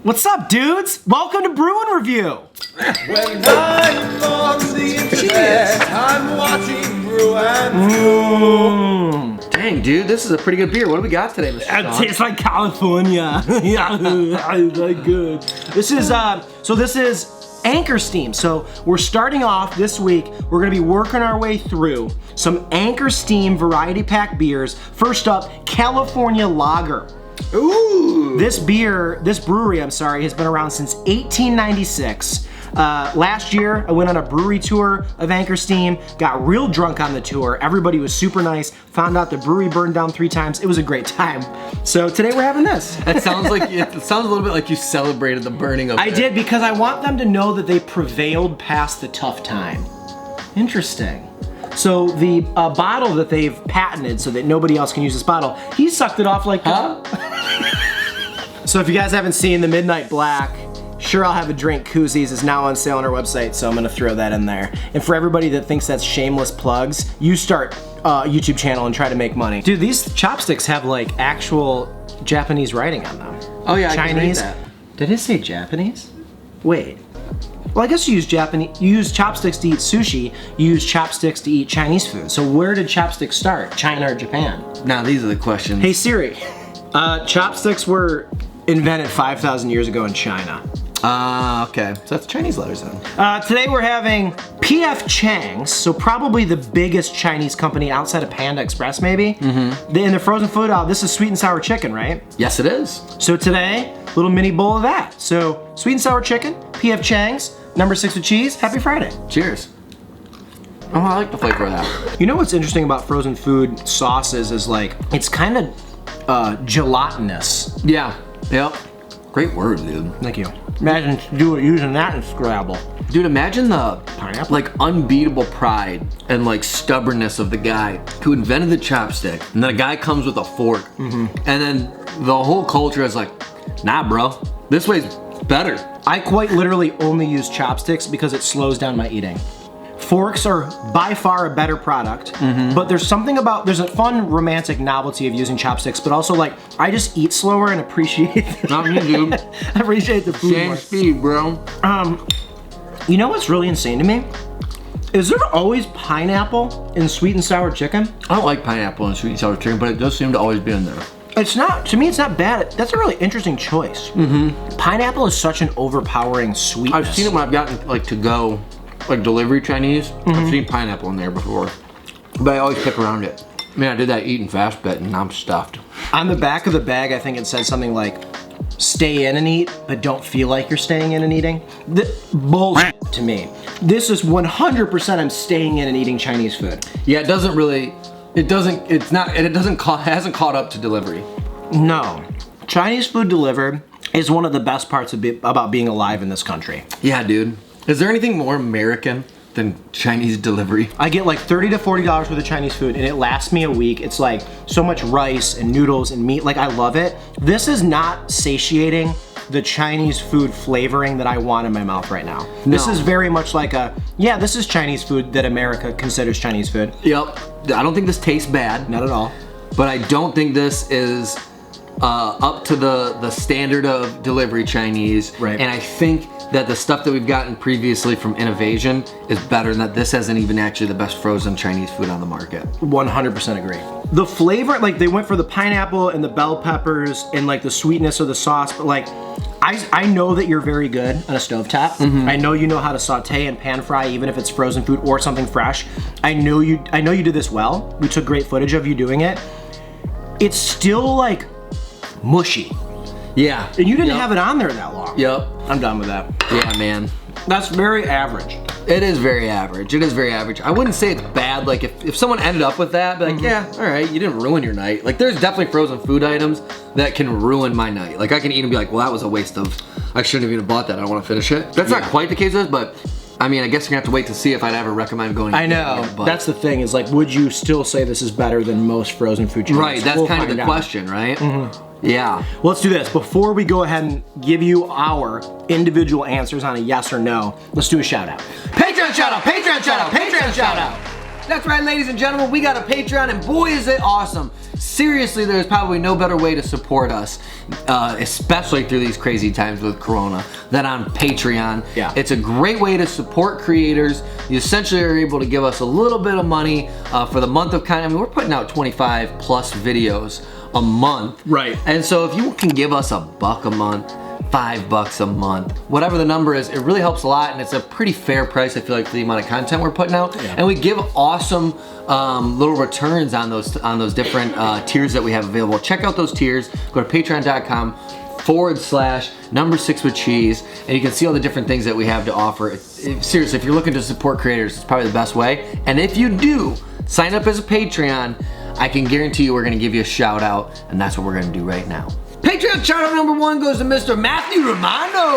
What's up, dudes? Welcome to Brewing Review. When I'm on the internet, I'm watching Brew and View. Dang, dude, this is a pretty good beer. What do we got today, Mr. Sean? It tastes like California. Yeah, like good. This is this is Anchor Steam. So we're starting off this week. We're gonna be working our way through some Anchor Steam variety pack beers. First up, California Lager. Ooh. This brewery, has been around since 1896. Last year, I went on a brewery tour of Anchor Steam, got real drunk on the tour. Everybody was super nice. Found out the brewery burned down 3 times. It was a great time. So today we're having this. It sounds a little bit like you celebrated the burning of it. I did, because I want them to know that they prevailed past the tough time. Interesting. So the bottle that they've patented so that nobody else can use this bottle, he sucked it off like Huh? So if you guys haven't seen the Midnight Black, Sure I'll Have a Drink koozies is now on sale on our website, so I'm gonna throw that in there. And for everybody that thinks that's shameless plugs, you start a YouTube channel and try to make money. Dude, these chopsticks have like actual Japanese writing on them. Oh yeah, Chinese. I can read that. Did it say Japanese? Wait. Well, I guess you use chopsticks to eat sushi, you use chopsticks to eat Chinese food. So where did chopsticks start? China or Japan? Now these are the questions. Hey Siri, chopsticks were invented 5,000 years ago in China. Okay. So that's Chinese letters then. Today we're having PF Changs, so probably the biggest Chinese company outside of Panda Express maybe. Mm-hmm. In the frozen food, this is sweet and sour chicken, right? Yes, it is. So today, little mini bowl of that. So sweet and sour chicken, PF Changs, number 6 with cheese. Happy Friday. Cheers. Oh, I like the flavor of that. You know what's interesting about frozen food sauces is like, it's kind of gelatinous. Yeah. Yep. Great word, dude. Thank you. Imagine using that in Scrabble. Dude, imagine the Pineapple? like unbeatable pride and like stubbornness of the guy who invented the chopstick, and then a guy comes with a fork, and then the whole culture is like, nah, bro, this way's better. I quite literally only use chopsticks because it slows down my eating. Forks are by far a better product, but there's a fun romantic novelty of using chopsticks, but also like, I just eat slower and appreciate Not me, dude. I appreciate the food Same more. speed, bro. You know what's really insane to me? Is there always pineapple in sweet and sour chicken? I don't like pineapple and sweet and sour chicken, but it does seem to always be in there. It's not, to me it's not bad. That's a really interesting choice. Pineapple is such an overpowering sweetness. I've seen it when I've gotten like to go, like delivery Chinese. I've seen pineapple in there before, but I always pick around it. Man, I did that eating fast bit and I'm stuffed. On the back of the bag, I think it says something like, stay in and eat, but don't feel like you're staying in and eating. Bullshit to me. This is 100% I'm staying in and eating Chinese food. Yeah, it hasn't caught up to delivery. No. Chinese food delivered is one of the best parts about being alive in this country. Yeah, dude. Is there anything more American than Chinese delivery? I get like $30 to $40 worth of Chinese food and it lasts me a week. It's like so much rice and noodles and meat. Like, I love it. This is not satiating the Chinese food flavoring that I want in my mouth right now. No. This is very much like this is Chinese food that America considers Chinese food. Yep. I don't think this tastes bad. Not at all. But I don't think this is up to the standard of delivery Chinese. Right. And I think that the stuff that we've gotten previously from Innovation is better, and that this hasn't even actually the best frozen Chinese food on the market. 100% agree. The flavor, like they went for the pineapple and the bell peppers and like the sweetness of the sauce, but like, I know that you're very good on a stovetop. I know you know how to saute and pan fry, even if it's frozen food or something fresh. I know you did this well. We took great footage of you doing it. It's still like mushy. Yeah. And you didn't have it on there that long. Yep. I'm done with that. Yeah, man. That's very average. It is very average. It is very average. I wouldn't say it's bad. Like if someone ended up with that, be like, yeah, all right, you didn't ruin your night. Like there's definitely frozen food items that can ruin my night. Like I can eat and be like, well, that was a waste of, I shouldn't have even bought that. I don't want to finish it. That's not quite the case with this, but I mean, I guess you're gonna have to wait to see if I'd ever recommend going. I know. It, but that's the thing is like, would you still say this is better than most frozen food chains? right. That's kind of the question, right? Yeah. Well, let's do this. Before we go ahead and give you our individual answers on a yes or no, let's do a shout out. Patreon shout out, Patreon shout out, Patreon shout out. That's right, ladies and gentlemen, we got a Patreon, and boy is it awesome. Seriously, there's probably no better way to support us, especially through these crazy times with Corona, than on Patreon. Yeah. It's a great way to support creators. You essentially are able to give us a little bit of money for the month of content. I mean, we're putting out 25 plus videos a month. Right. And so if you can give us $1 a month, $5 a month, whatever the number is, it really helps a lot, and it's a pretty fair price, I feel like, for the amount of content we're putting out. Yeah. And we give awesome little returns on those different tiers that we have available. Check out those tiers. Go to patreon.com/number6withcheese, and you can see all the different things that we have to offer. Seriously, if you're looking to support creators, it's probably the best way. And if you do sign up as a Patreon, I can guarantee you we're gonna give you a shout out, and that's what we're gonna do right now. Patreon shout out number 1 goes to Mr. Matthew Romano.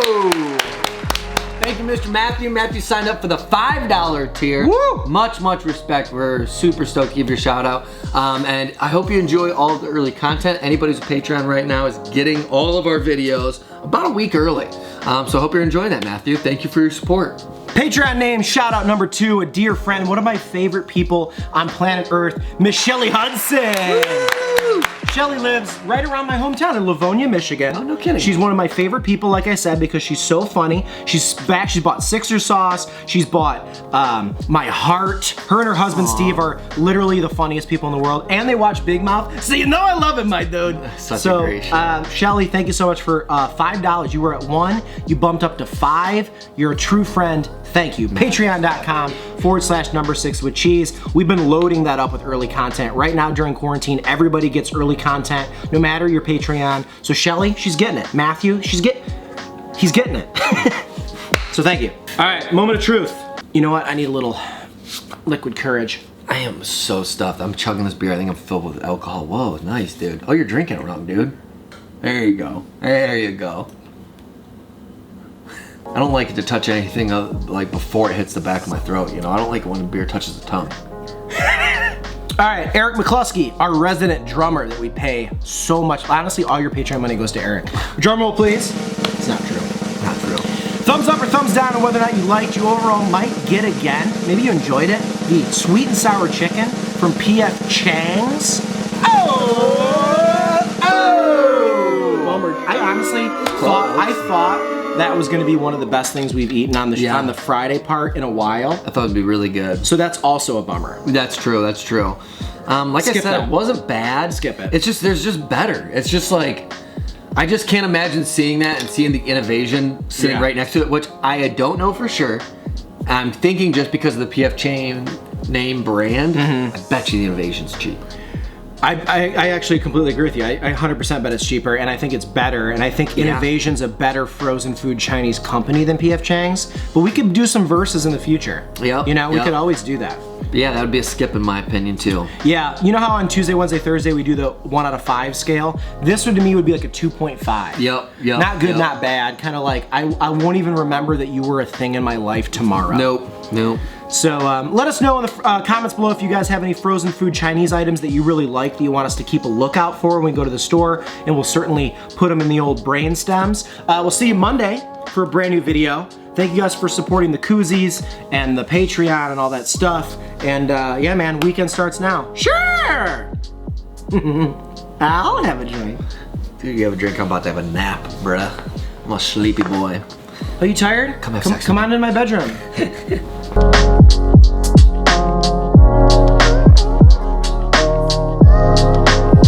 Thank you, Mr. Matthew. Matthew signed up for the $5 tier. Woo! Much respect. We're super stoked to give you a shout out. And I hope you enjoy all of the early content. Anybody who's a Patreon right now is getting all of our videos about a week early. So I hope you're enjoying that, Matthew. Thank you for your support. Patreon name shout out number 2, a dear friend, one of my favorite people on planet Earth, Miss Shelly Hudson. Woo! Shelly lives right around my hometown in Livonia, Michigan. Oh, no kidding. She's one of my favorite people, like I said, because she's so funny. She's bought Sixer sauce. She's bought My Heart. Her and her husband, Steve, are literally the funniest people in the world. And they watch Big Mouth. So you know I love him, my dude. Such a great show. Shelly, thank you so much for $5. You were at 1. You bumped up to 5. You're a true friend. Thank you. Patreon.com/number6withcheese. We've been loading that up with early content. Right now during quarantine, everybody gets early content, no matter your Patreon. So Shelly, she's getting it. Matthew, he's getting it. So thank you. All right, moment of truth. You know what? I need a little liquid courage. I am so stuffed. I'm chugging this beer. I think I'm filled with alcohol. Whoa, nice, dude. Oh, you're drinking it wrong, dude. There you go. There you go. I don't like it to touch anything like before it hits the back of my throat, you know? I don't like it when the beer touches the tongue. All right, Eric McCluskey, our resident drummer that we pay so much. Honestly, all your Patreon money goes to Eric. Drum roll, please. It's not true. Not true. Thumbs up or thumbs down on whether or not you liked, you overall might get again. Maybe you enjoyed it. The sweet and sour chicken from PF Changs. Bummer. I honestly thought that was gonna be one of the best things we've eaten on the Friday part in a while. I thought it'd be really good. So that's also a bummer. That's true, that's true. Like I said, it wasn't bad. Skip it. It's just, there's just better. It's just like, I just can't imagine seeing that and seeing the innovation sitting right next to it, which I don't know for sure. I'm thinking just because of the PF Chang name brand, I bet you the innovation's cheap. I actually completely agree with you. I 100% bet it's cheaper, and I think it's better, and I think Innovation's a better frozen food Chinese company than PF Chang's, but we could do some verses in the future. Yep. You know, we could always do that. Yeah, that would be a skip in my opinion too. Yeah, you know how on Tuesday, Wednesday, Thursday we do the 1 out of 5 scale? This one to me would be like a 2.5. Yep. Not good, not bad. Kind of like, I won't even remember that you were a thing in my life tomorrow. Nope. So let us know in the comments below if you guys have any frozen food Chinese items that you really like that you want us to keep a lookout for when we go to the store, and we'll certainly put them in the old brain stems. We'll see you Monday for a brand new video. Thank you guys for supporting the koozies and the Patreon and all that stuff. And yeah, man, weekend starts now. Sure! I'll have a drink. Dude, you have a drink, I'm about to have a nap, bruh. I'm a sleepy boy. Are you tired? Come have sex with Come me. on in my bedroom.